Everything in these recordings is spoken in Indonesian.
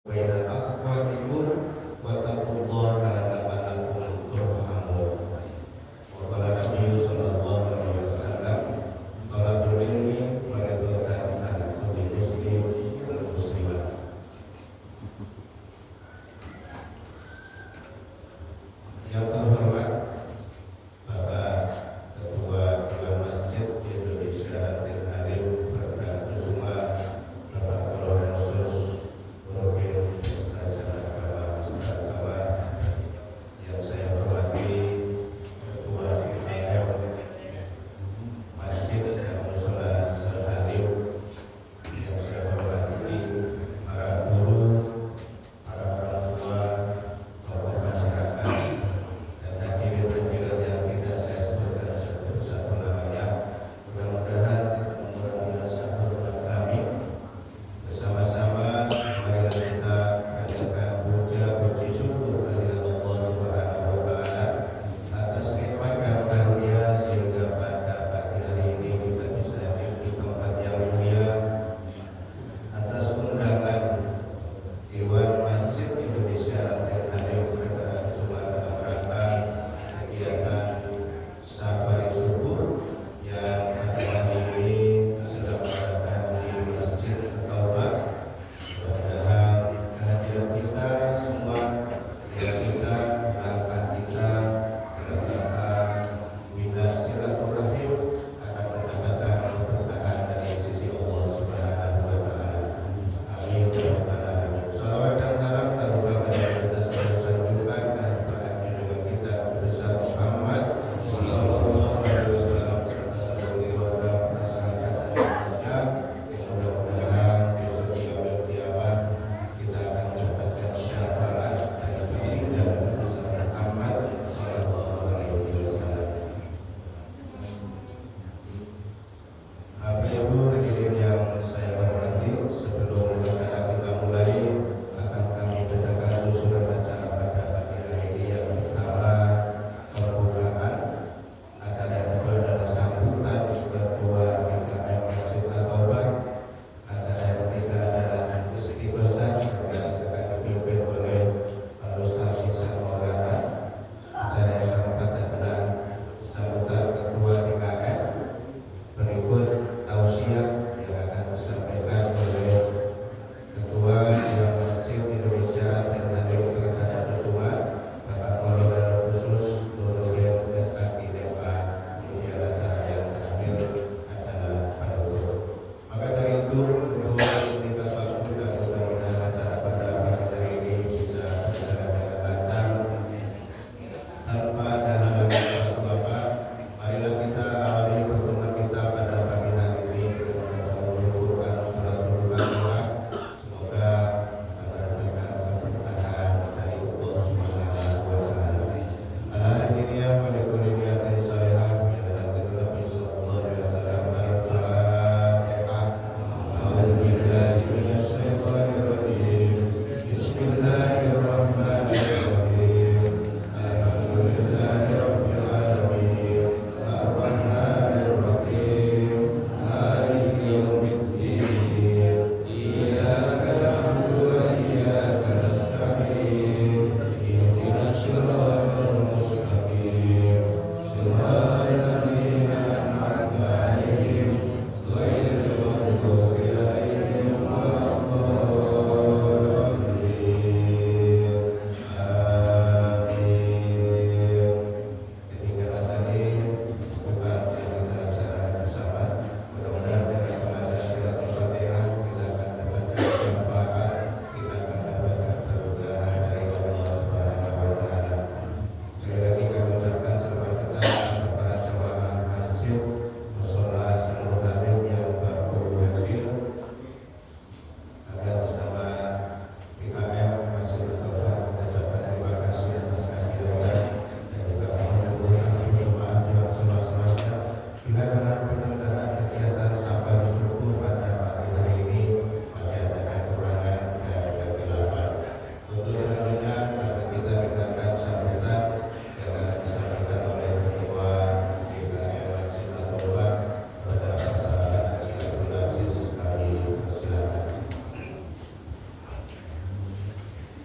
baina akhwatikum wattaqullaha la'allakum turhamun. Wa qala Nabi sallallahu alaihi wasallam, talabul ilmi fardhatun 'ala kulli muslim wal muslimah. Yang terhormat Bapak Ketua Dewan Masjid Indonesia Atin Alim Berkah Kusuma, Bapak Kolonel Sus Mungkin Sarjana Agama Master Agama yang saya hormati,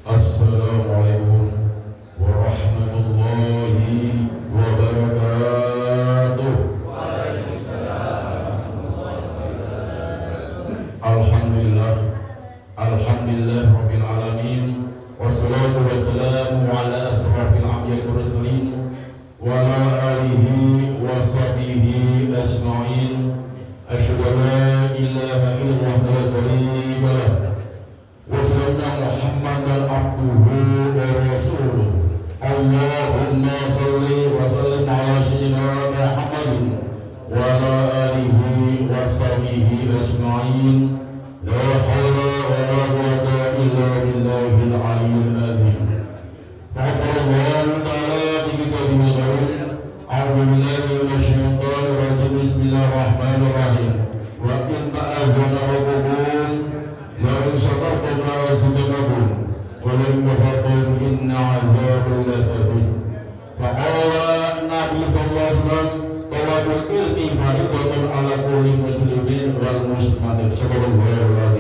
Assalamualaikum warahmatullahi wabarakatuh. Alhamdulillah, alhamdulillah rabbil alamin, wassalatu wassalamu ala asrafil anbiya'i wal mursalin wa ala alihi wa sahbihi ajma'in. Asyhadu an la ilaha illallah wa la syarika lah wa asyhadu anna Muhammadan abduhu wa rasuluh. Allahumma shalli wa sallim ala sayyidina Muhammadin wa ala alihi wa sahbihi ajma'in. La haula wa la quwwata illa billahil aliyyil azim. Allahu ta'ala bi kitabihil karim. A'udzu billahi minasy syaithanir rajim. Bismillahirrahmanirrahim. Wa in ta'azzana rabbukum la in syakartum la azidannakum wa la in kafartum inna 'adzabi lasadid. Faqala Nabi sallallahu alaihi wasallam, talabul ilmi fardhatun 'ala kulli muslimin wal muslimatin. Subhanallah.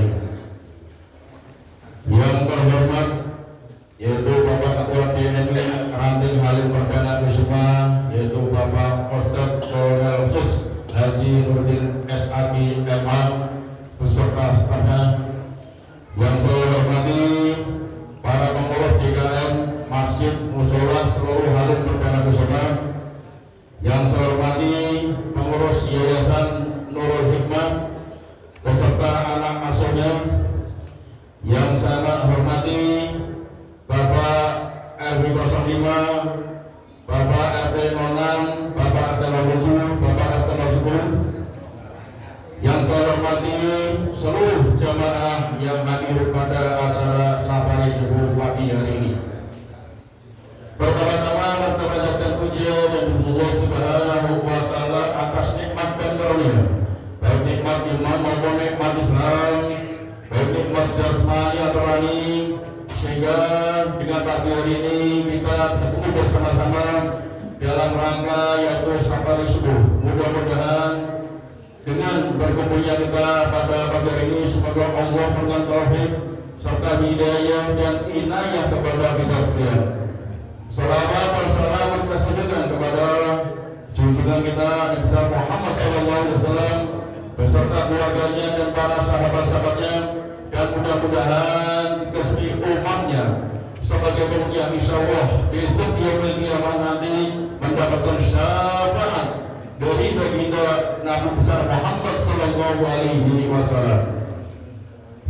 Yang terhormat yaitu Bapak Ketua PMI Ranting Halim Perdana Kusuma, yaitu Bapak Ustadz Kolonel Sus Haji Nurdin SAG MA beserta stafnya. Yang saya hormati para pengurus DKM Masjid Mushola seluruh Halim Perdana Kusuma. Yang saya hormati pengurus Yayasan Nurul Hikmah beserta anak asuhnya. Yang saya hormati Bapak RW 05, Bapak RT 06, Bapak RT 07, Bapak RT 10. Yang saya hormati seluruh jamaah yang hadir pada acara safari subuh pagi hari ini. Pertama-tama kita panjatkan puja dan Allah Subhanahu wa taala atas nikmat dan karunia, baik nikmat iman maupun nikmat Islam, baik nikmat jasmani atau rohani, sehingga dengan pagi hari ini kita berkumpul bersama-sama dalam rangka yaitu safari subuh. Mudah-mudahan dengan berkumpulnya kita pada pagi hari ini, semoga Allah memberikan taufik serta hidayah dan inayah kepada kita sekalian. Salawat dan salam kita sampaikan kepada junjungan kita Nabi Muhammad SAW beserta keluarganya dan para sahabat-sahabatnya, dan mudah-mudahan kita sebagai umatnya sebagai penghuni insya Allah besok yaumil qiyamah nanti mendapatkan syafaat dari baginda Nabi besar Muhammad sallallahu alaihi wasallam.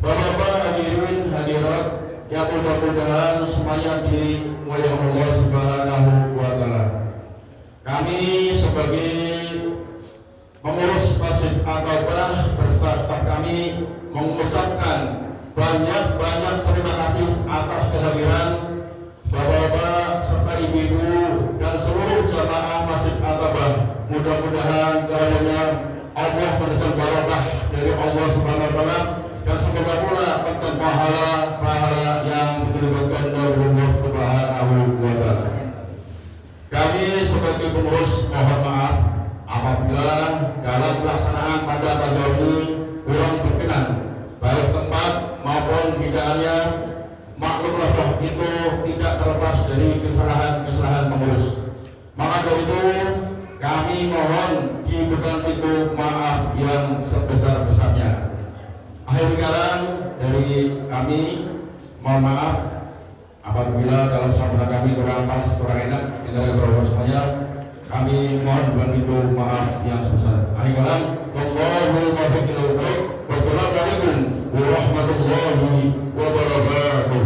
Bapak hadirin hadirat yang mudah-mudahan semuanya dimuliakan Allah Subhanahu wa taala. Kami sebagai pengurus Masjid Aqabah beserta staf kami mengucapkan banyak-banyak terima kasih atas kehadiran bapak-bapak serta ibu-ibu dan seluruh jamaah Masjid Aqabah. Mudah-mudahan kehadirannya Allah memberikan barakah dari Allah Subhanahu wa taala, dan semoga pula memberikan pahala yang dilibatkan dari Allah Subhanahu wa taala. Kami sebagai pengurus mohon maaf apabila dalam pelaksanaan pada pagi hari ini kurang berkenan, baik tempat maupun hidangannya. Maklumlah toh itu tidak terlepas dari kesalahan pengurus. Maka dari itu kami mohon diberikan itu maaf yang sebesar-besarnya. Akhir kalam dari kami mohon maaf apabila dalam sambutan kami kurang pas, kurang enak, tidak ada berapa semuanya. Kami mohon begitu maaf yang sebesar. Akhir kalam, Allahul muwaffiq ila al-haq. Wassalamualaikum warahmatullahi wabarakatuh.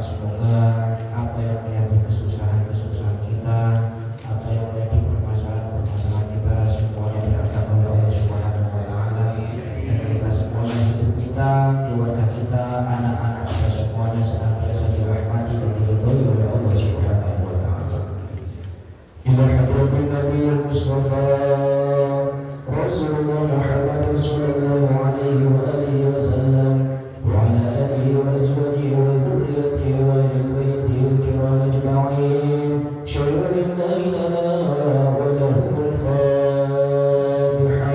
semoga apa yang menjadi kesusahan kita, apa yang menjadi permasalahan kita, semuanya diangkat oleh Allah Subhanahu wa Ta'ala. Dan kita semuanya, hidup kita, keluarga kita, anak-anak kita semuanya senantiasa dirahmati dan diridhoi oleh Allah Subhanahu wa Ta'ala. Ila hadratin Nabi Mustafa Rasulullah Muhammad sallallahu alaihi wa alihi wasallam wa ala alihi wa azwajihi wa dhurriyyatihi wa ahli baitihi al-kiram ajma'in. Syai'un lana wa lahumul Fatiha.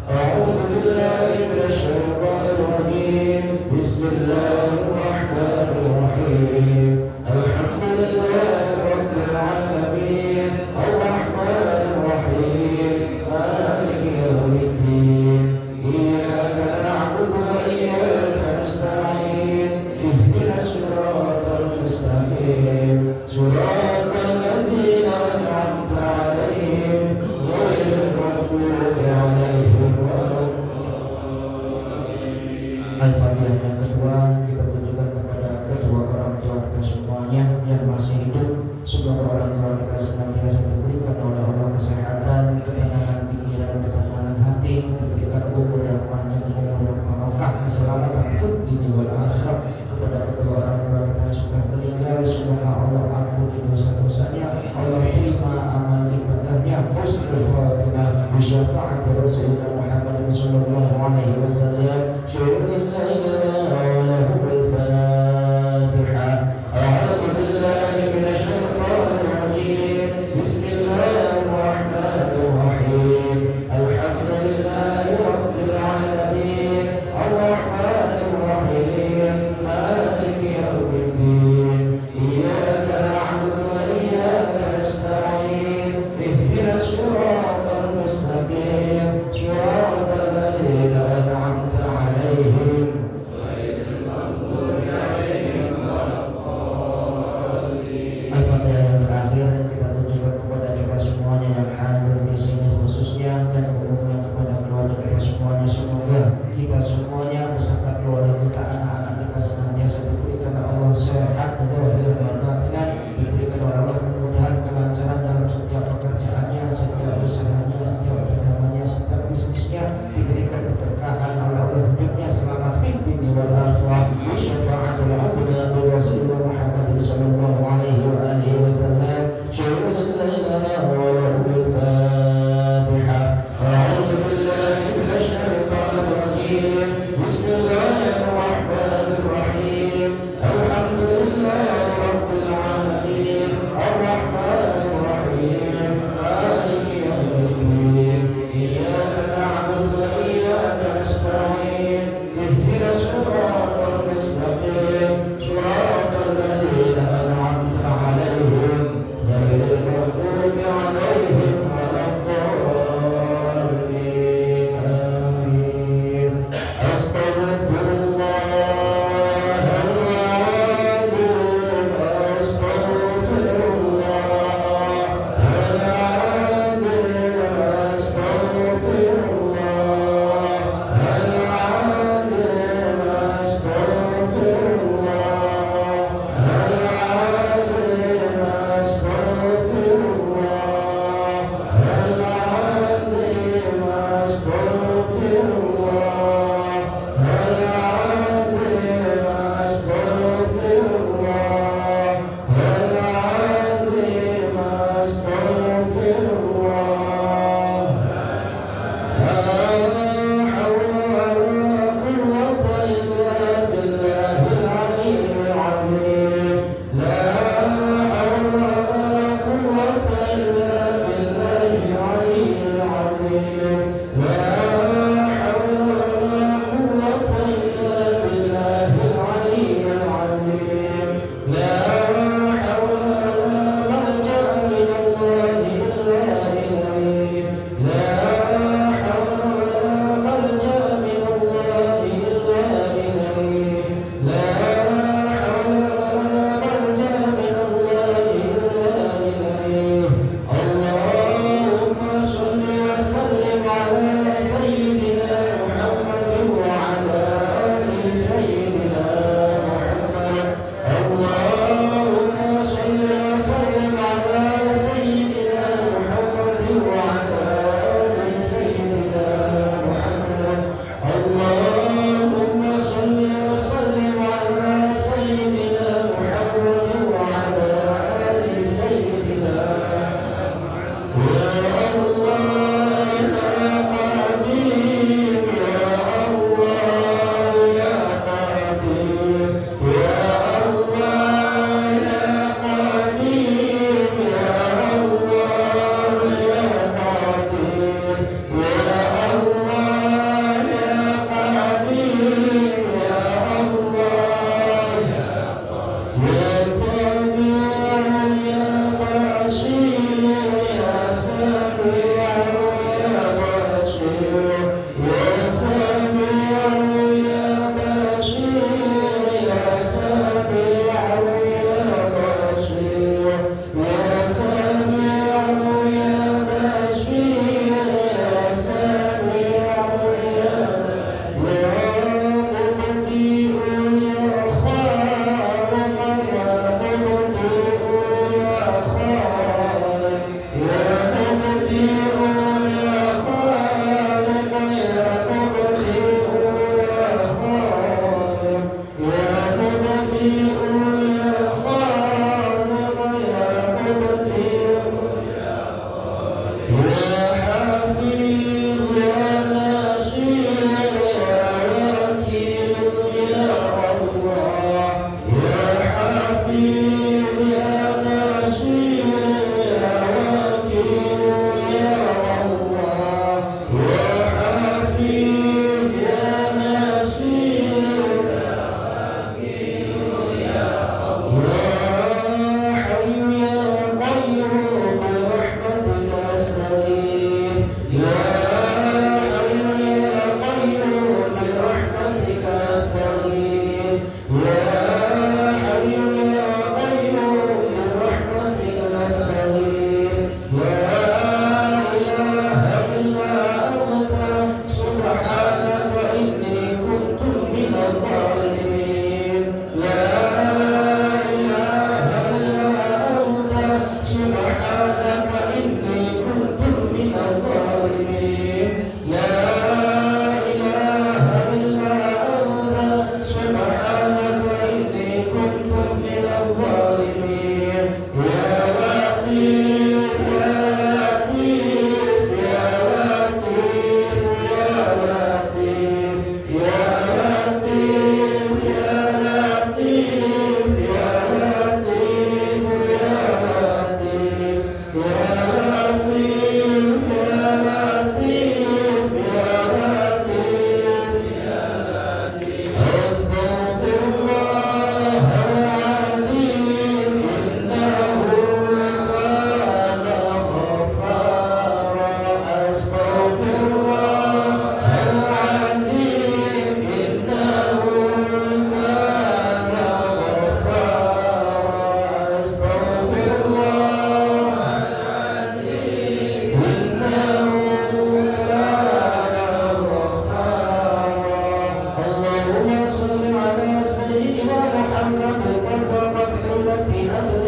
A'udzu billahi minasy syaithanir rajim. Bismillahirrahmanirrahim. Alhamdulillahi rabbil alamin. Ar-Rahmanir Rahim. Maliki yaumiddin. Iyyaka na'budu wa iyyaka nasta'in. Ihdinas siratal mustaqim. Siratal ladzina an'amta 'alaihim ghairil maghdubi 'alaihim waladdallin. Al-Fatihah yang kedua kita tujukan kepada kedua orang tua kita semuanya yang masih hidup. Semoga orang tua kita senantiasa diberikan oleh Allah kesehatan, ketenangan pikiran, ketenangan hati, diberikan umur yang panjang, umur yang barokah, keselamatan fid dunya wal akhirah. Kepada kedua orang tua kita yang sudah meninggal, semoga Allah ampuni dosa-dosanya, Allah terima amal ibadahnya, husnul khatimah bi syafaati Rasulullah Muhammad sallallahu alaihi wasallam. Syai'un lana wa lahumul Fatiha. A'udzu billahi minasy syaithanir rajim. Bismillahirrahmanirrahim. Alhamdulillahi rabbil alamin. Ar-Rahmanir Rahim. Maliki yaumiddin. Iyyaka na'budu wa iyyaka nasta'in. Ihdinas siratal mustaqim. Siratal ladzina an'amta 'alaihim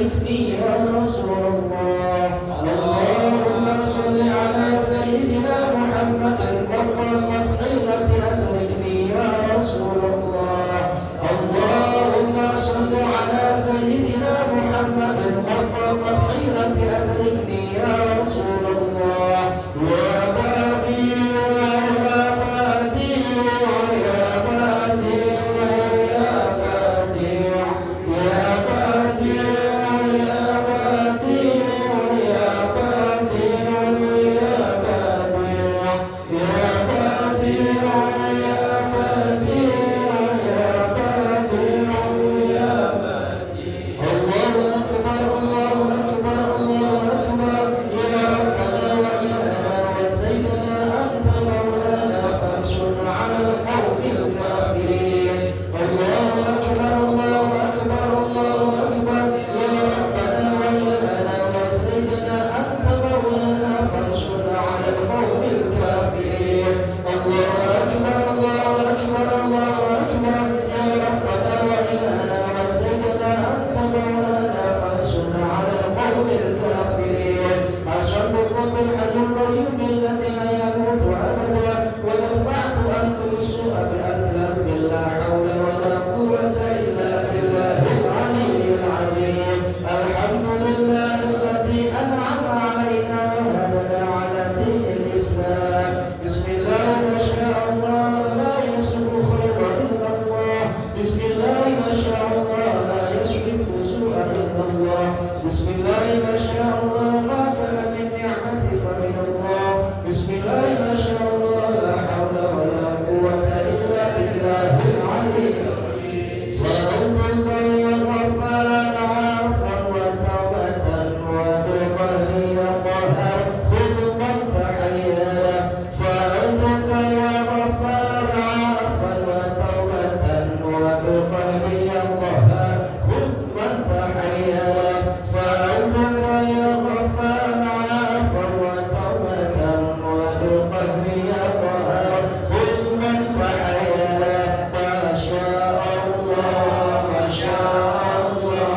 أدركني يا رسول الله اللهم صل على سيدنا محمد قد حيلة أدركني يا رسول الله اللهم صل على سيدنا محمد قد حيلة أدركني يا رسول الله يا بديع يا بديع يا بديع يا بديع يا بديع يا بديع يا بديع يا بديع يا بديع يا بديع يا بديع يا بديع الله أكبر الله أكبر الله أكبر يا ربنا وإلهنا وسيدنا أنت مولانا فانصرنا على القوم الكافرين الله أكبر الله أكبر الله أكبر يا ربنا وإلهنا وسيدنا أنت مولانا فانصرنا على القوم الكافرين الله أكبر الله أكبر الله أكبر يا ربنا وإلهنا وسيدنا أنت مولانا فانصرنا على القوم الكافرين أشهدكم بالحي القيوم الذي لا يموت أبدا ودفعت أنتم السوء بألف لا حول ولا قوة إلا بالله العلي العظيم الحمد لله الذي أنعم علينا وهدنا على دين الإسلام بسم الله ما شاء الله لا يسلك خير إلا الله بسم الله ما شاء الله لا يصرف سوء إلا الله بسم الله ما شاء الله ما كان من نعمة فمن الله بسم الله ما شاء الله لا حول ولا قوة إلا بالله العلي العظيم سألتك يا غفار عفوا وتوبة وبالقهر يا قهر خذ من تحيانا سألتك يا غفار عفوا وتوبة وبالقهر يا قهر خذ من تحيانا سألتك يا غفار عفوا وتوبة وبالقهر يا قهر خذ من تحيانا ما شاء الله ما شاء الله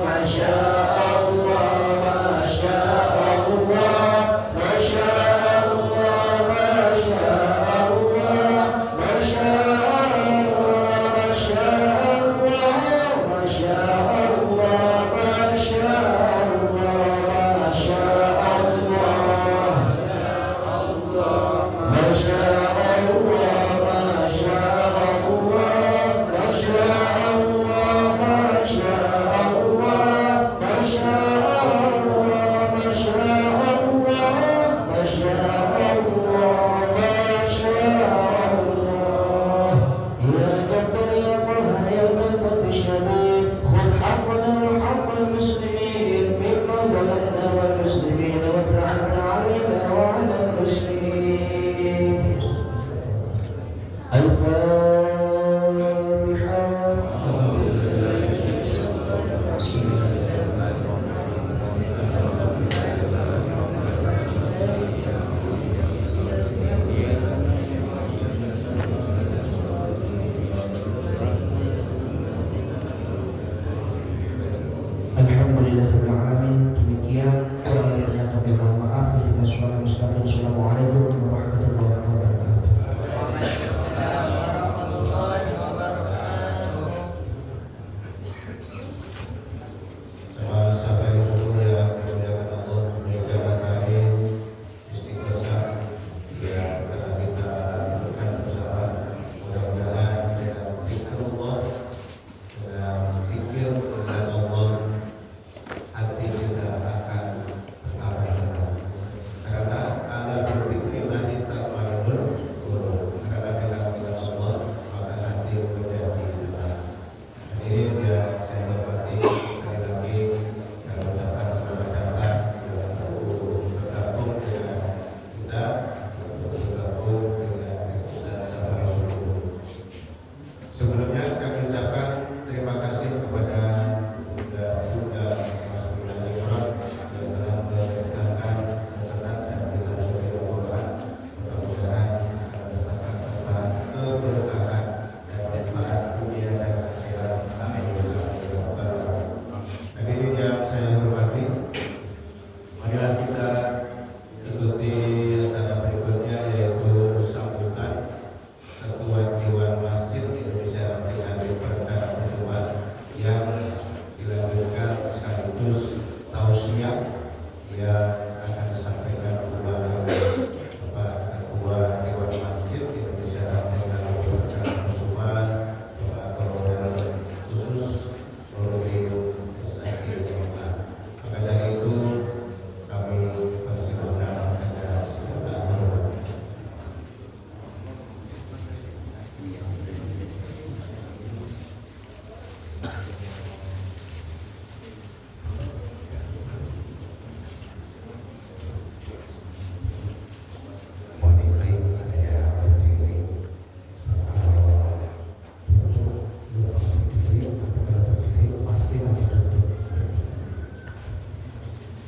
ما شاء الله ما شاء الله ما شاء الله ما شاء الله ما شاء الله ما شاء الله ما شاء الله ما شاء الله ما شاء الله ما شاء الله ما شاء الله ما شاء الله ما شاء الله ما شاء الله ما شاء الله ما شاء الله ما شاء الله يا جبار يا قهر يا ملك الشديد خذ حقنا وحق المسلمين مما ظلمنا والمسلمين وتعالى علينا وعلى المسلمين الفاتحة بسم الله Alhamdulillahirabbil alamin. Demikian kurang lebihnya kami mohon maaf. Assalamualaikum warahmatullahi wabarakatuh. Sama sahabat semua yang dimuliakan Allah, demikian tadi istighosah yang telah kita lakukan bersama. Mudah-mudahan dengan zikrullah, dengan zikir kepada Allah,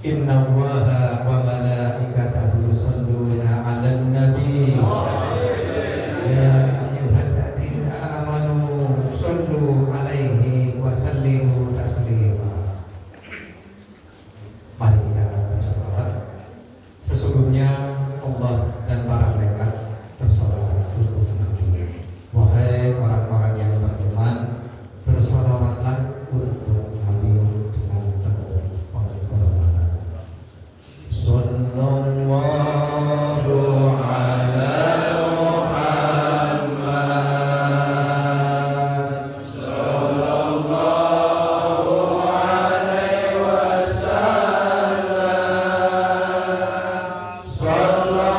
Innallaha wa malaikatahu yusholluna 'alan nabi. Ya ayyuhalladzina amanu shollu 'alaihi wa sallimu taslima. Mari kita berselawat. Sesungguhnya Allah dan para malaikat berselawat untuk Nabi. Wahai orang-orang yang beriman, berselawatlah untuk Nabi dengan penuh penghormatan. Sallallahu ala Muhammad. Sallallahu alaihi wasallam. Sallallahu ala Muhammad. Sallallahu alaihi wasallam. Sallallahu ala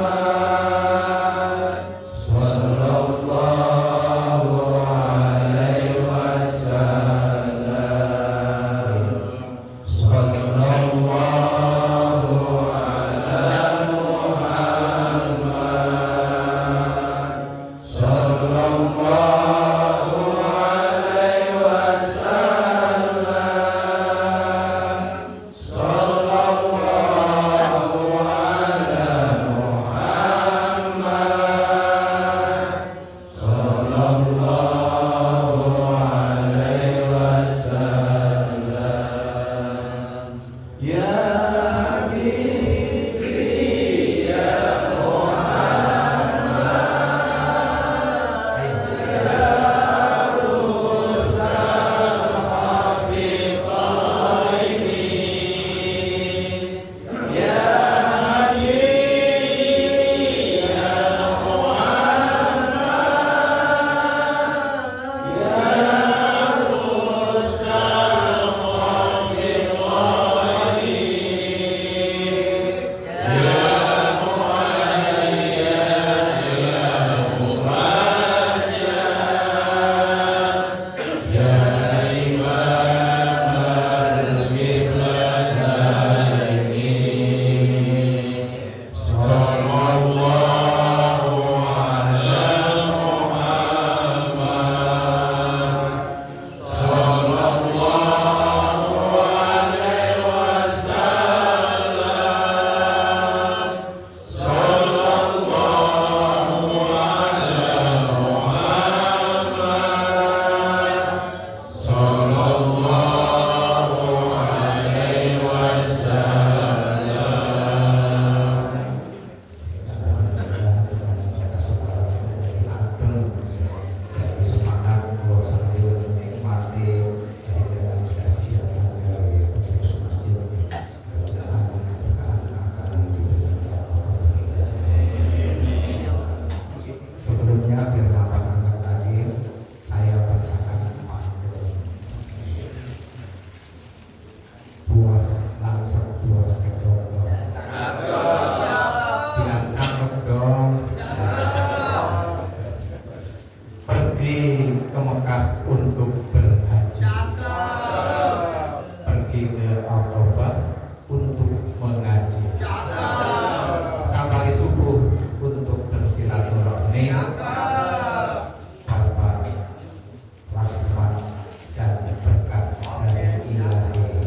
Muhammad. Sallallahu alaihi wasallam. Sallallahu ala Muhammad. Sallallahu alaihi wasallam. Ya Habibi ya Muhammad. Ya Rusal Habibaini. Ya Habibi ya Muhammad. Ya Rusal Habibaini. Ya Sebelumnya biar dapat angkat lagi, saya bacakan buah langsung buah kedong dong. Bilang cakep dong. Pergi ke Mekah untuk berhaji. Pergi ke Al-Taubah untuk mengaji. Sampai subuh untuk bersilaturahmi. Dapat rahmat dan berkat dari Ilahi.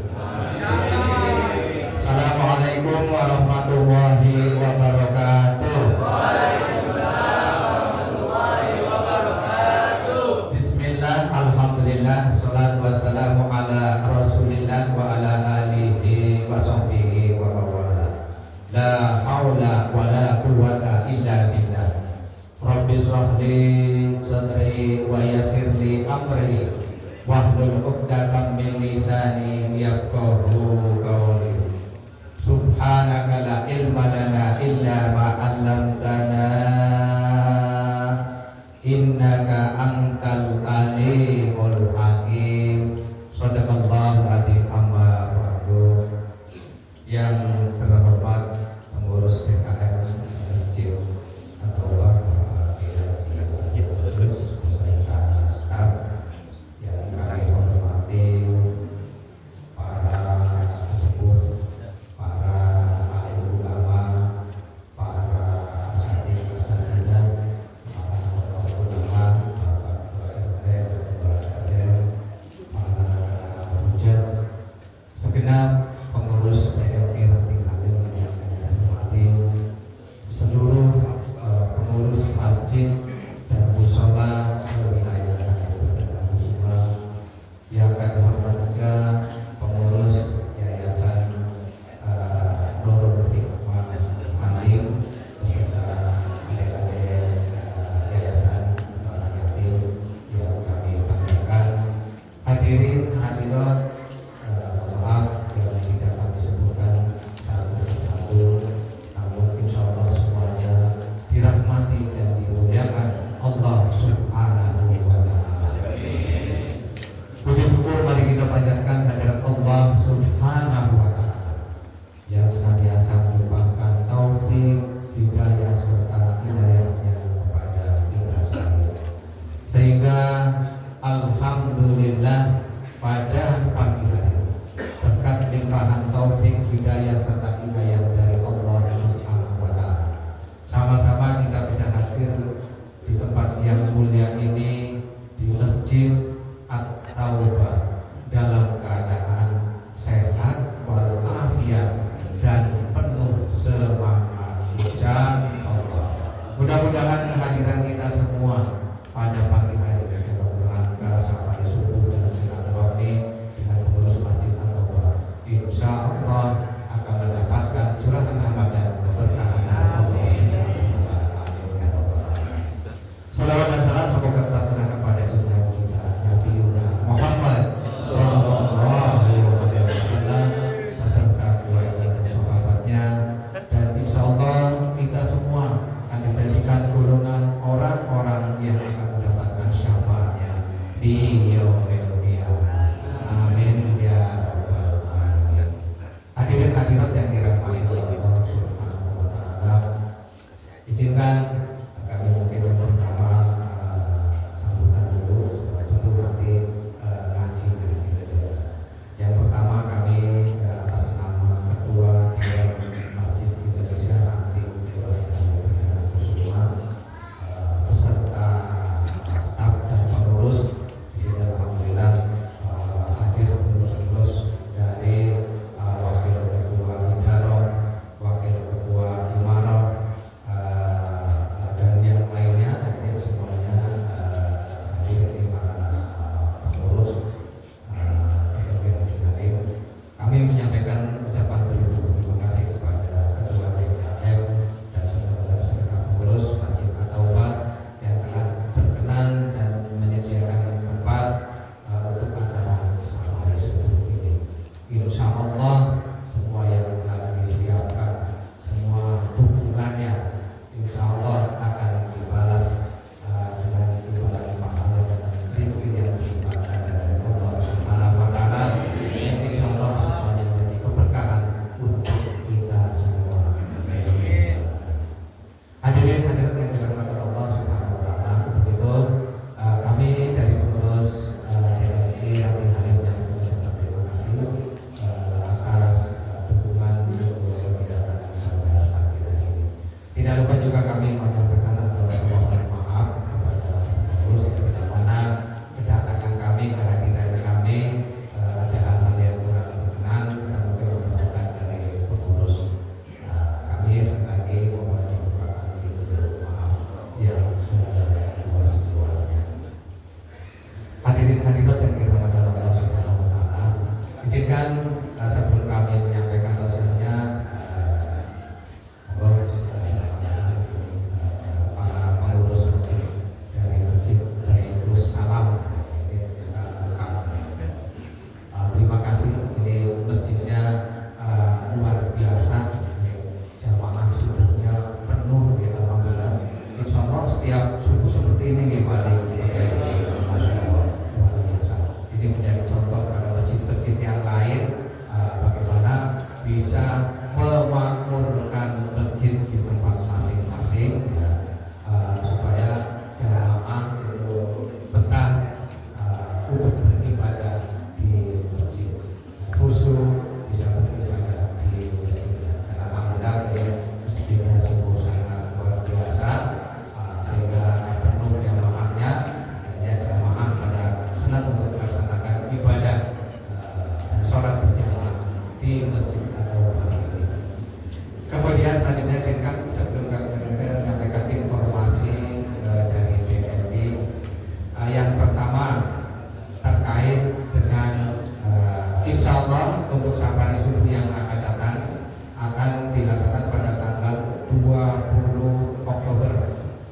Assalamualaikum warahmatullahi wabarakatuh. Bismillah, alhamdulillah, salatu wassalamu ala rasulillah wa ala alihi wa sahbihi wa mawala. La haula wa la quwwata illa billah. Rabbi shrah li sadri wa yassir li amri wahlul 'uqdatam min lisani yafqahu qawli. Subhanaka la ilma lana illa ma 'allamtana innaka antal alimul hakim. Shadaqallahul adzim. Amma ba'du. Yang terhormat pengurus PKM Masjid atau beserta staf yang kami hormati, para juga alhamdulillah pada pagi hari berkat limpahan taufik hidayah serta hidayah dari Allah Subhanahu wa taala. Sama-sama kita bisa hadir di tempat yang mulia ini di Masjid At-Taubah dalam keadaan sehat walafiat dan penuh semangat insya Allah. Mudah-mudahan kehadiran kita semua pada pagi hari dalam rangka safari subuh dan silaturahmi dengan pengurus Masjid At-Taubah insya Allah akan mendapatkan curahkan rahmat dan keberkahan dari Allah Subhanahu wa taala. Amin ya rabbal alamin. Salawat dan salam semoga tercurah kepada junjungan kita Nabi Muhammad sallallahu alaihi wasallam beserta keluarga dan sahabatnya, dan insya Allah kita semua akan dijadikan golongan orang-orang yang akan mendapatkan syafaatnya di yaumil qiyamah. Amin ya rabbal alamin. Hadirin hadirat yang dirahmati Allah Subhanahu wa taala, izinkan kami mungkin yang pertama sambutan dulu, baru nanti ngajinya kita coba. Yang pertama kami atas nama Ketua Dewan Masjid Indonesia Aktif beserta staf dan pengurus di sini alhamdulillah hadir pengurus-pengurus dari wakil ketua Idaro, wakil ketua Imarah dan yang lainnya. Ini semuanya hadir di para pengurus yang kita tinggalin. Kami menyampaikan ucapan berterima kasih kepada ketua DKM dan saudara-saudara pengurus Masjid At-Taubah yang telah berkenan dan menyediakan tempat untuk acara safari subuh ini. Insya Allah semua yang telah disiapkan, semua dukungannya insya Allah akan dibalas dengan imbalan pahala dan rezeki yang dilimpahkan dari Allah Subhanahu wa taala. Insya Allah semuanya menjadi keberkahan untuk kita semua. Amin. Hadirin hadirat yang dirahmati Allah Subhanahu wa taala, untuk itu kami dari pengurus DMI Rabil Halim yang mengucapkan terima kasih atas dukungan untuk kegiatan pada pagi hari ini. Tidak lupa juga kami menyampaikan atau permohonan maaf kepada pengurus yang tidak mana kedatangan kami, kehadiran kami ada hal-hal yang kurang berkenan dan mungkin memerlukan dari pengurus. Kami sekali lagi mohon dibukakan di seluruh maaf yang seluas-luasnya. Hadirin hadirat yang dirahmati Allah Subhanahu wa taala, izinkan sebelum kami menyampaikan dosennya para pengurus masjid dari Masjid Baitus Salam ini ternyata lengkap. Terima kasih, ini masjidnya luar biasa, jamaah subuhnya penuh ya alhamdulillah. Insya Allah setiap subuh seperti ini nih Pak ini Masya Allah luar biasa. Ini menjadi contoh pada masjid-masjid yang lain bagaimana bisa memakmurkan masjid di tempat masing-masing ya, supaya jamaah itu betah untuk beribadah di masjid, khusyuk bisa beribadah di masjidnya. Karena alhamdulillah ini masjidnya sungguh sangat luar biasa sehingga penuh jamaahnya. Hanya jamaah pada senang untuk melaksanakan ibadah dan sholat berjamaah di masjid atau ini. Kemudian selanjutnya izinkan sebelum saya menyampaikan informasi dari DNI. Yang pertama terkait dengan insya Allah untuk safari subuh yang akan datang akan dilaksanakan pada tanggal 20 Oktober.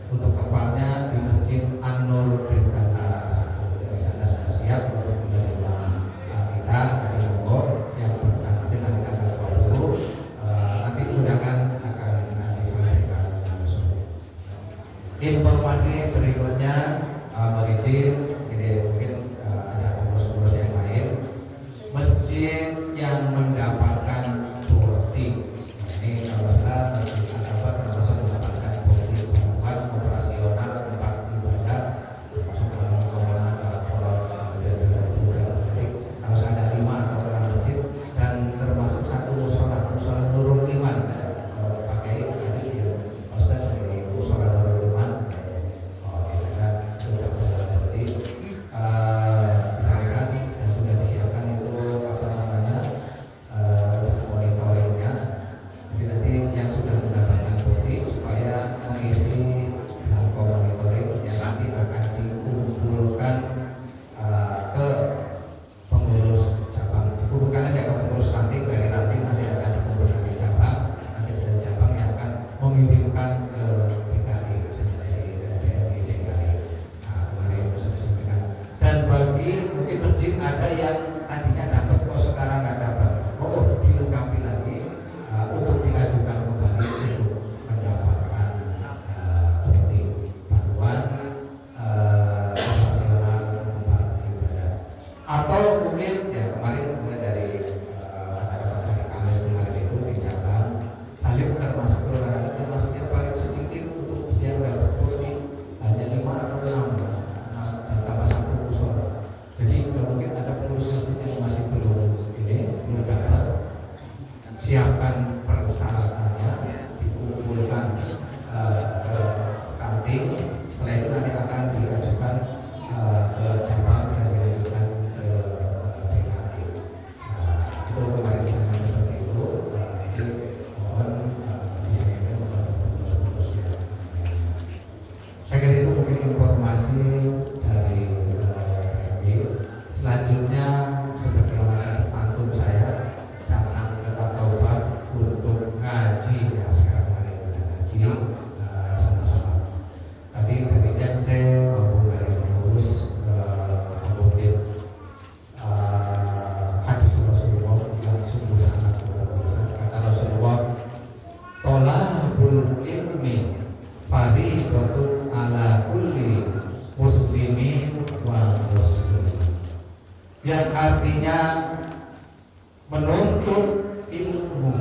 Untuk tempatnya di Masjid An-Nur Dirgantara 1. Dari sana sudah siap untuk menerima kita dari Lombok yang berkenan nanti tanggal 20. Nanti undangan akan disampaikan langsung. Informasi berikutnya mohon izin, ini mungkin ada pengurus-pengurus yang lain. Masjid yang mendapatkan boarding ini kalau salah Masjid At-Taubah termasuk mendapatkan boarding bantuan operasional tempat ibadah termasuk dalam yang artinya menuntut ilmu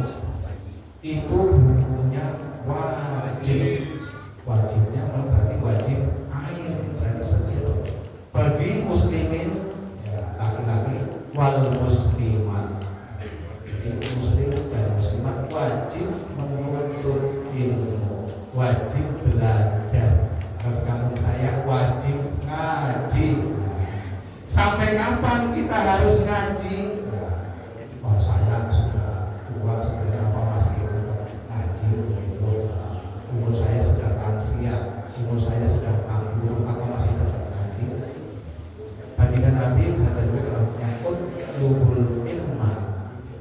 itu hukumnya wajib. Wajibnya berarti wajib ain, berarti setiap bagi muslimin ya, laki-laki wal muslimat. Jadi muslim dan muslimat wajib menuntut ilmu, wajib belajar. Kalau kamu saya wajib ngaji. Sampai kapan kita harus ngaji? Oh, saya sudah tua, sebenarnya apa masih tetap ngaji begitu. Umur saya sudah lansia, umur saya sudah 60, apa masih tetap ngaji? Baginda Nabi kata juga dalam menyangkut lubul ilma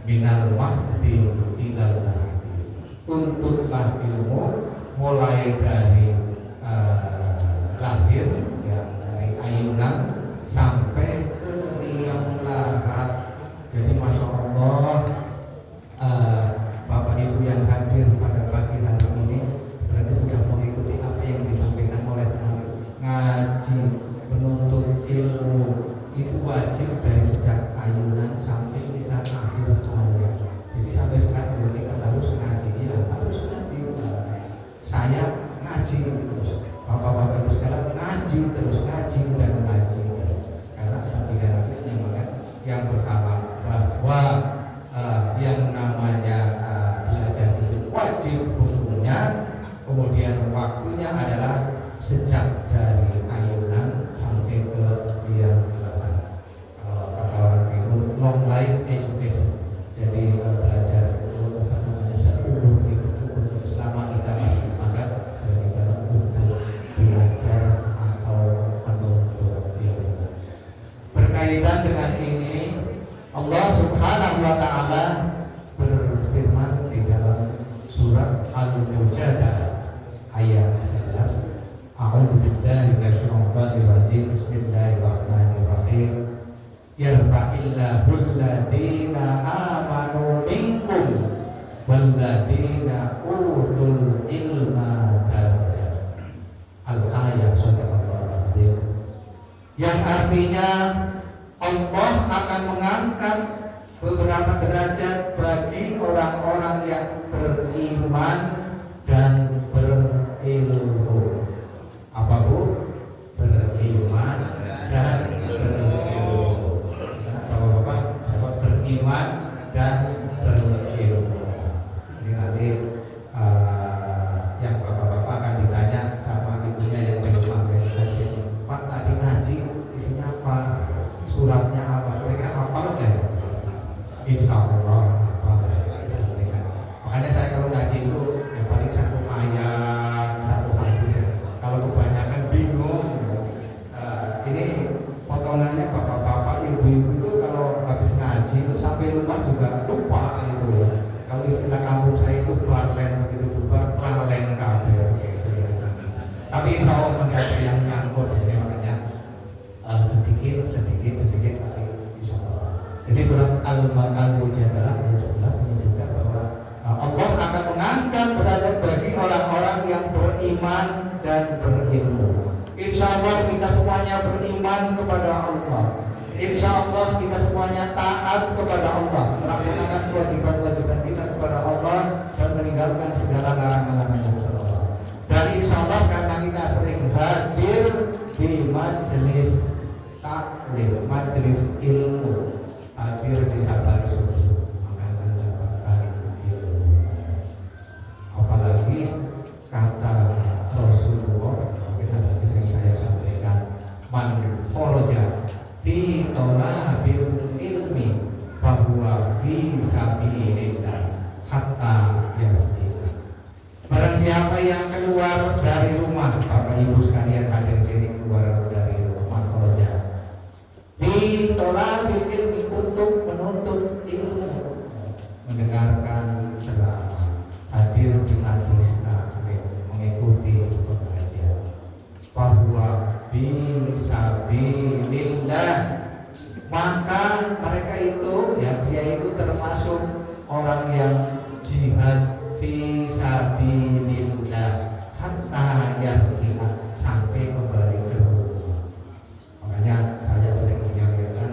minal mahdi ilal lahdi. Tuntutlah ilmu mulai dari lahir, ya, dari ayunan sampai ke liang lahat. Jadi masya Allah, Bapak Ibu yang hadir pada pagi hari ini berarti sudah mengikuti apa yang disampaikan oleh Nabi. Ngaji, menuntut ilmu itu wajib dari sejak ayunan sampai kita akhir hayat. Jadi sampai sekarang kita harus ngaji, ya harus ngaji. Saya ngaji terus, bapak-bapak itu sekarang ngaji terus, ngaji dan ngaji. Karena Baginda Nabi menyampaikan yang pertama bahwa yang namanya belajar itu wajib hukumnya, kemudian waktunya adalah sejak dari ayunan sampai ke liang lahat. Kata orang timur, long life education. Jadi belajar itu apa namanya seumur hidup itu selama kita masih maka kewajiban untuk belajar atau menuntut ilmu. Berkaitan dengan ini, Allah Subhanahu wa taala berfirman di dalam surat Al-Mujadalah ayat 11. A'udzu billahi minasyaitonir rajim. Bismillahirrahmanirrahim. Yarfa'illahu alladziina aamanu minkum walladziina utul ilma darajat. Al-ayat sadaqallahul azim. Yang artinya Allah akan mengangkat beberapa derajat bagi orang-orang yang beriman dan berilmu. Apa Bu? Beriman dan berilmu. Bapak-bapak, jawab beriman dan berilmu. Ini nanti yang bapak-bapak akan ditanya sama ibunya yang belum ngaji. Pak, tadi ngaji isinya apa? Suratnya apa? Kira-kira apa ya? Insya Allah apa? Makanya saya kalau ngaji itu ya paling satu ayat, satu hadis. Kalau kebanyakan bingung, ini potongannya bapak-bapak, ibu-ibu itu kalau habis ngaji itu sampai rumah juga lupa gitu ya. Kalau istilah kampung saya itu barlen, begitu bubar lalen kabel gitu ya. Tapi insya Allah nanti ada yang nyangkut, jadi makanya sedikit tapi insya Allah. Jadi surat Al-Mujadalah ayat 11 menyebutkan bahwa Allah akan mengangkat derajat bagi orang-orang yang beriman dan berilmu. Insya Allah kita semuanya beriman kepada Allah. Insya Allah kita semuanya taat kepada Allah, melaksanakan kewajiban-kewajiban kita kepada Allah dan meninggalkan segala larangan-larangan kepada Allah. Dan insya Allah karena kita sering hadir di majelis taklim, majelis ilmu, hadir di sabar subuh, maka akan mendapatkan ilmu. Apalagi kata Rasulullah, mungkin hadis sering saya sampaikan, man kharaja fi talabil ilmi bahwa fi sabilillah hatta yarji'a. Barang siapa yang keluar dari rumah, Bapak Ibu sekalian hadir sini, keluar dari rumah kharaja fi talabil ilmi, untuk menuntut ilmu, mendengarkan ceramah, hadir di majelis taklim, mengikuti pengajian, bahwa fisabilillah, maka mereka itu ya dia itu termasuk orang yang jihad fisabilillah hatta yarji'a, sampai kembali ke rumah. Makanya saya sering menyampaikan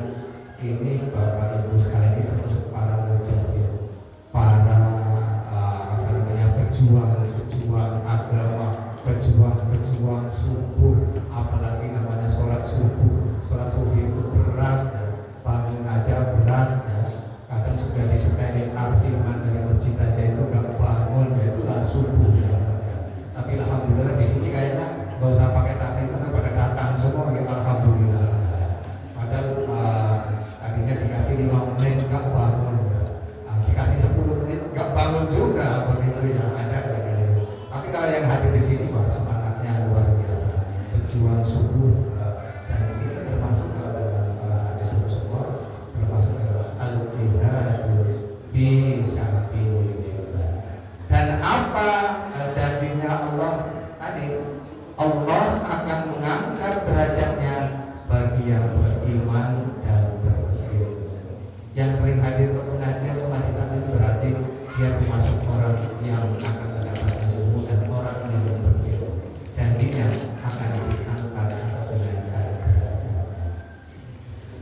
beriman dan berilmu. Yang sering hadir ke pengajian ke masjid taklim berarti dia termasuk orang yang akan mendapat ilmu dan orang yang berilmu. Janjinya akan diangkat atau dinaikkan derajat.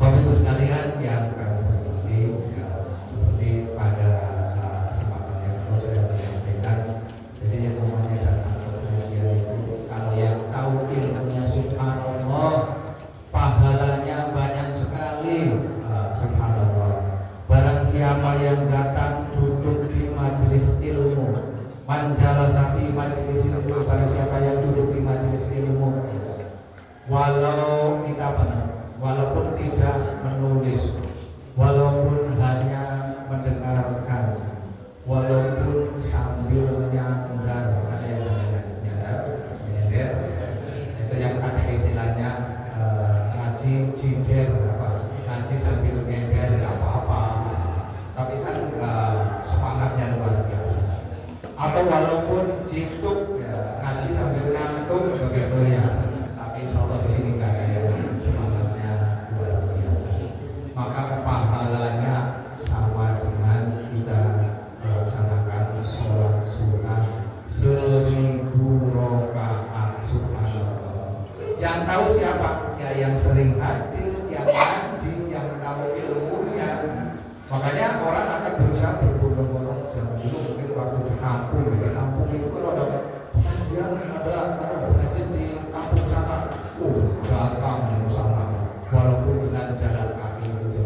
Bapak Ibu sekalian yang kami hormati, ya, seperti pada kesempatan yang lalu saya menyampaikan, jadi yang namanya datang ke pengajian itu, kalau yang tahu ilmunya subhanallah, pahalanya banyak sekali. Subhanallah. Barang siapa yang datang duduk di majelis ilmu, manjala sapi majelis ilmu, barang siapa yang duduk di majelis ilmu, walau kita benar, walaupun tidak menulis, walaupun hanya mendengarkan, walaupun sambil nyandar, ada yang namanya nyandar, itu yang ada istilahnya ngaji jider, ngaji sambil nyender nggak apa-apa, tapi kan semangatnya luar biasa. Atau walaupun jituk, ya, ngaji sambil ngantuk begitu ya, tapi insya Allah di sini nggak ada yang semangatnya luar biasa. Maka pahalanya sama dengan kita melaksanakan sholat sunnah 1000 rakaat. Subhanallah. Yang tahu siapa? Ya yang sering hadir, yang ngaji, yang tahu ilmunya. Makanya orang akan berusaha berbondong-bondong. Zaman dulu mungkin waktu di kampung itu kalau ada pengajian, ada pengajian di kampung sana, datang ke sana, walaupun dengan jalan kaki itu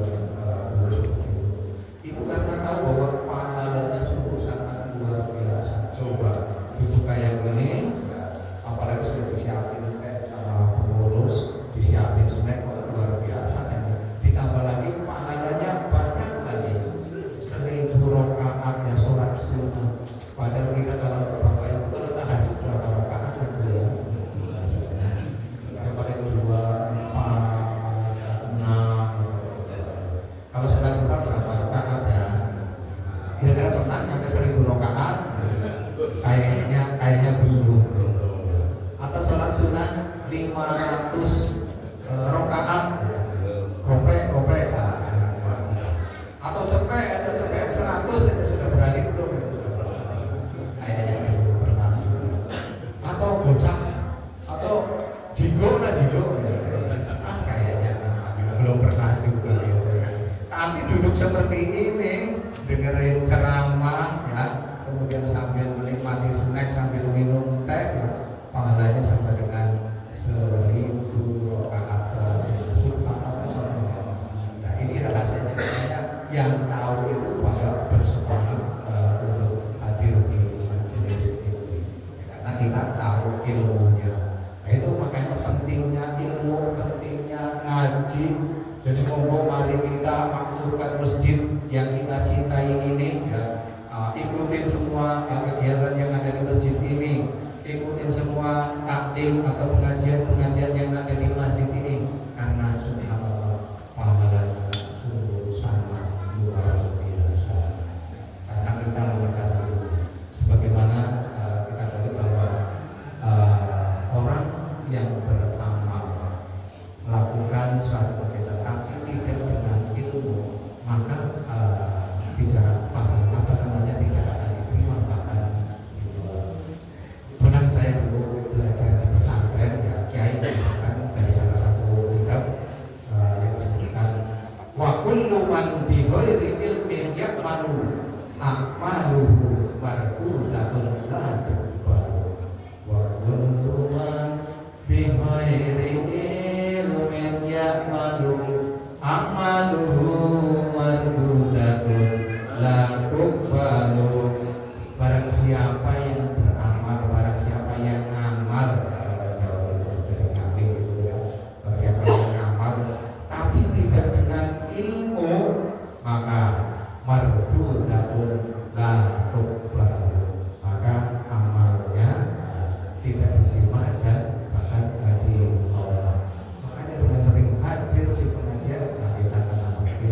itu karena tahu bahwa pahalanya sungguh sangat luar biasa. Coba dibuka yang ini, ya, apalagi sudah disiapin sama pengurus, disiapin snack, luar biasa kan. Ditambah lagi pahalanya banyak lagi, 1000 rakaat ya sholat sunnah. Padahal kita kalau Bapak Ibu kalau tahajud berapa rakaat ya? Paling 2, 4, 6. Kalau sholat duha berapa rakaat ya? Kira-kira pernah sampai 1000 rakaat? Kayaknya belum. Atau sholat sunnah 500 rakaat, kopek, atau cepet 100 itu sudah berani belum? Itu sudah berani. Kayaknya belum pernah. Atau gocap, atau jigo, kayaknya belum pernah juga gitu ya. Tapi duduk seperti ini, dengerin ceramah ya, kemudian sambil menikmati snack, sambil minum teh ya, pahalanya sama dengan 1000 rakaat sholat sunnah. Nah ini rahasianya, yang tahu itu pada bersemangat untuk hadir di majelis ini, karena kita tahu ilmunya. Nah itu makanya pentingnya ilmu, pentingnya ngaji. Jadi monggo mari kita makmurkan masjid yang kita cintai ini ya. Ikutin semua kegiatan yang ada di masjid ini, ikutin semua taklim atau pengajian-pengajian yang ada di masjid ini, karena subhanallah pahalanya sungguh sangat luar biasa. Karena kita mengetahui sebagaimana kita tahu bahwa orang yang beramal melakukan suatu kegiatan tapi tidak dengan ilmu, maka tidak tidak akan diterima. Bahkan pernah saya dulu belajar di pesantren ya, kiai mengatakan dari salah satu kitab yang disebutkan wa kullu man bi ghairi ilmin ya'malu a'maluhu mardudatun la tuqbalu wa kullu man bi ghairi ilmin ya'malu a'maluhu mardudatun la tuqbalu. Barang siapa yang beramal, barang siapa yang ngamal, kalau jauh dari kami gitu ya, barang siapa yang ngamal tapi tidak dengan ilmu, maka mardudatun la tuqbalu, maka amalnya tidak diterima dan bahkan ditolak. Makanya dengan sering hadir di pengajian, kita akan mengerti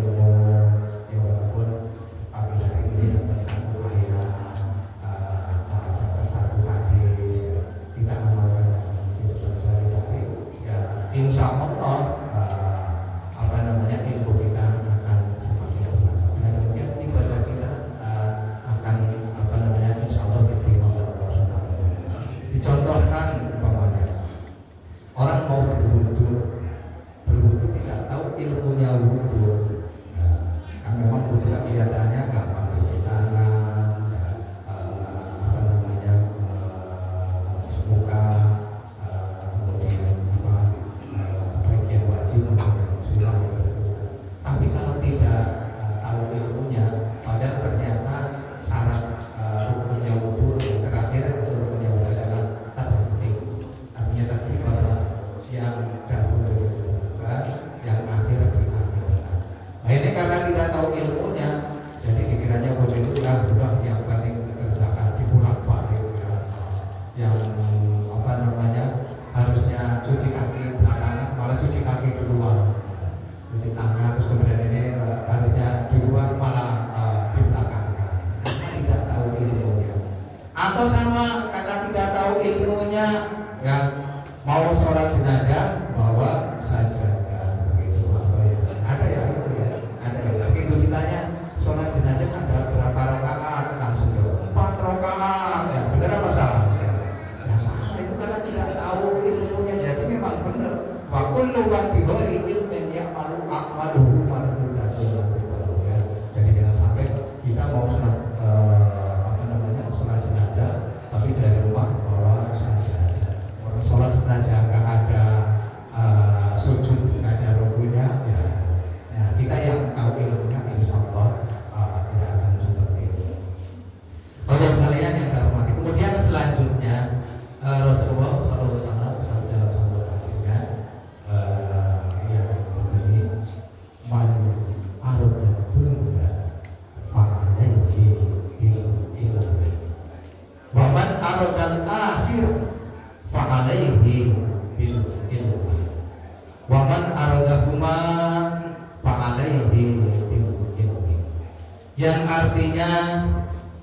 yang artinya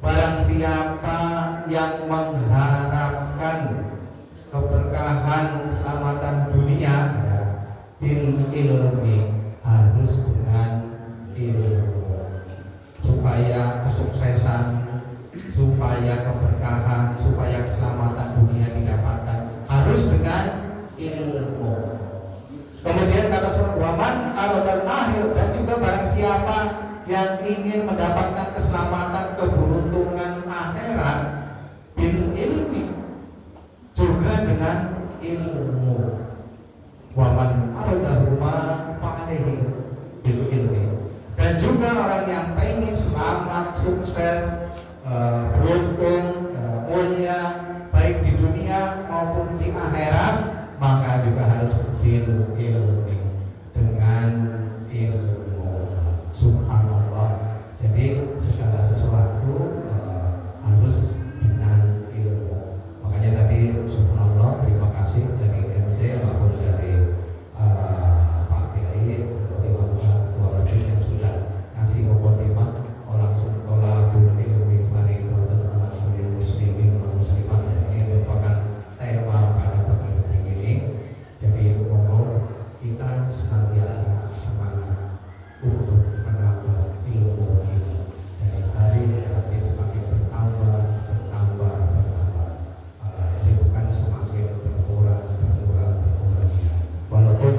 barang siapa yang mengharapkan keberkahan keselamatan dunia bil ilmi, harus dengan ilmu, supaya kesuksesan, supaya keberkahan, supaya keselamatan dunia didapatkan harus dengan ilmu. Kemudian kata surat waman aradal akhir, dan juga barang siapa yang ingin mendapatkan keselamatan keberuntungan akhirat bil ilmi, juga dengan ilmu. Waman aradahuma fa'alaihi bil ilmi, dan juga orang yang pengen selamat, sukses, beruntung, mulia baik di dunia maupun di akhirat, maka juga harus bil ilmi, dengan ilmu. Subhanallah. Jadi segala sesuatu harus dengan ilmu. Makanya tadi subhanallah, terima kasih dari MC maupun dari Pak Kiai atau Imam Ketua Masjid yang sudah ngasih mukadimah langsung tolabul ilmi fariidhatun 'alal kulli muslimin wa muslimat. Ini merupakan tema pada pagi hari ini. Jadi monggo kita senantiasa semangat untuk menambah ilmu kita, dari hari ke hari semakin bertambah. Jadi bukan semakin berkurang. Walaupun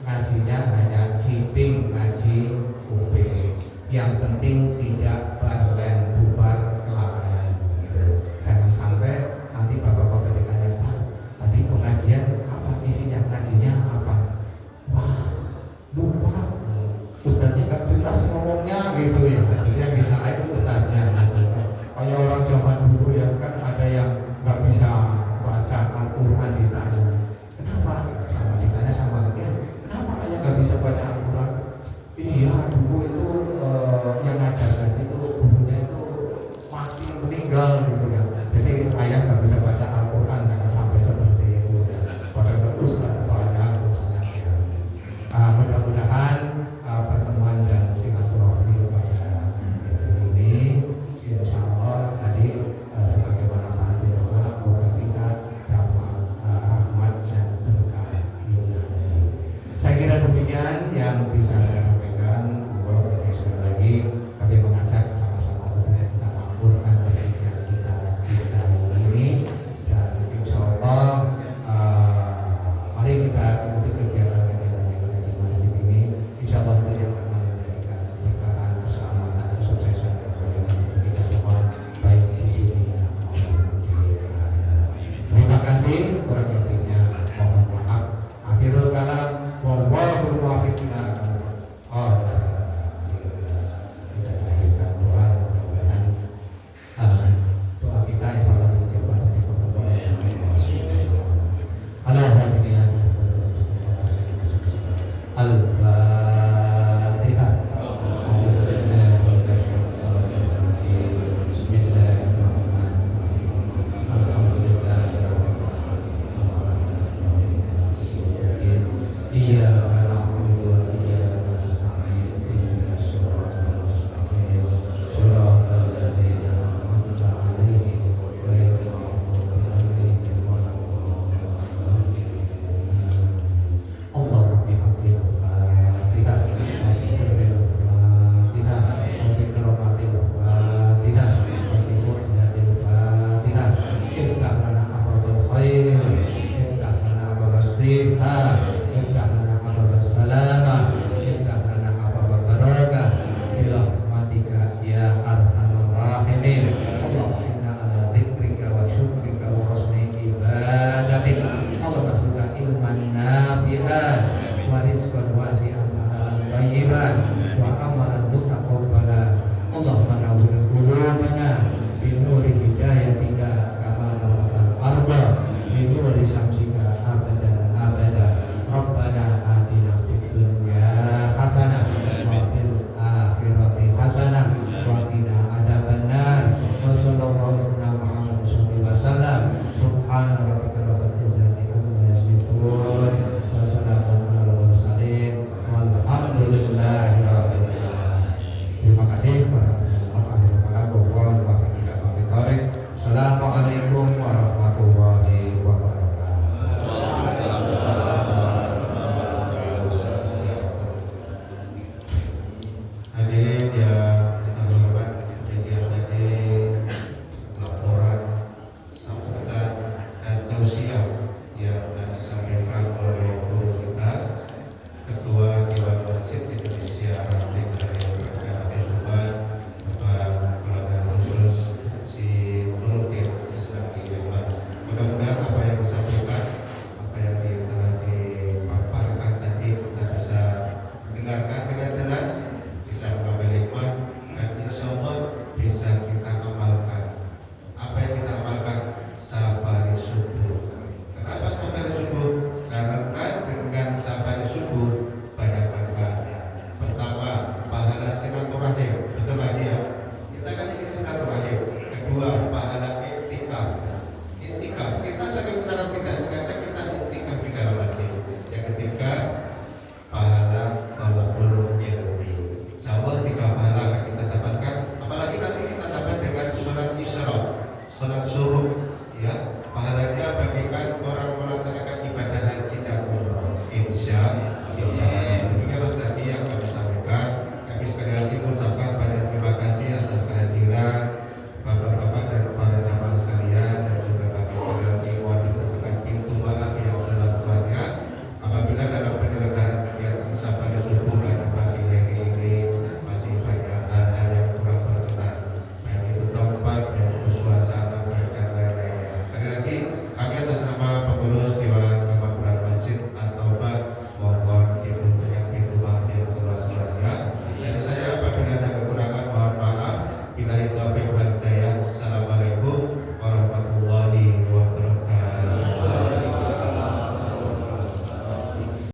ngajinya hanya ciping ngaji kuping, yang penting tidak balen bubar kelamaan gitu. Jangan sampai nanti bapak-bapak ditanya, Pak, tadi pengajian apa isinya, ngajinya apa? Wah, lupa, ustadznya nggak jelas ngomongnya gitu ya.